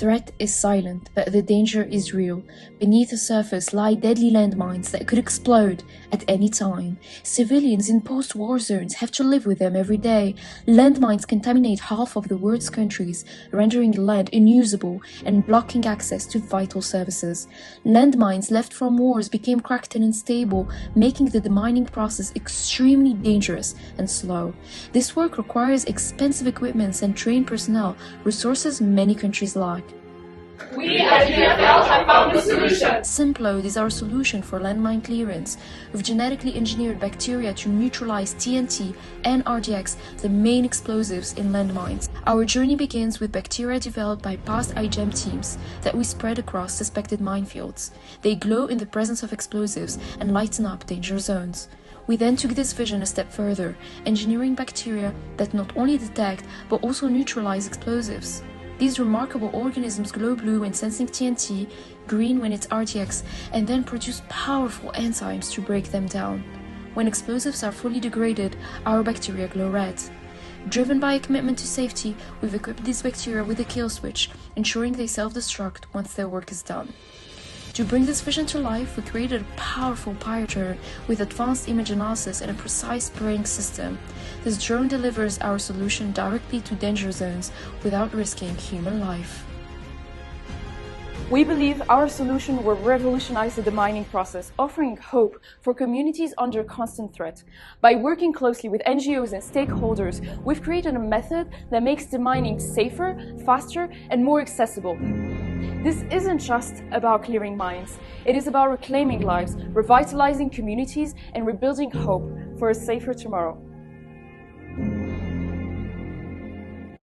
threat is silent, but the danger is real. Beneath the surface lie deadly landmines that could explode at any time. Civilians in post-war zones have to live with them every day. Landmines contaminate half of the world's countries, rendering the land unusable and blocking access to vital services. Landmines left from wars became cracked and unstable, making the demining process extremely dangerous and slow. This work requires expensive equipment and trained personnel, resources many countries lack. We at EPFL have found the solution! SYNPLODE is our solution for landmine clearance. We've genetically engineered bacteria to neutralize TNT and RDX, the main explosives in landmines. Our journey begins with bacteria developed by past iGEM teams that we spread across suspected minefields. They glow in the presence of explosives and lighten up danger zones. We then took this vision a step further, engineering bacteria that not only detect but also neutralize explosives. These remarkable organisms glow blue when sensing TNT, green when it's RDX, and then produce powerful enzymes to break them down. When explosives are fully degraded, our bacteria glow red. Driven by a commitment to safety, we've equipped these bacteria with a kill switch, ensuring they self-destruct once their work is done. To bring this vision to life, we created a powerful pyre drone with advanced image analysis and a precise spraying system. This drone delivers our solution directly to danger zones without risking human life. We believe our solution will revolutionize the demining process, offering hope for communities under constant threat. By working closely with NGOs and stakeholders, we've created a method that makes demining safer, faster, and more accessible. This isn't just about clearing mines. It is about reclaiming lives, revitalizing communities, and rebuilding hope for a safer tomorrow.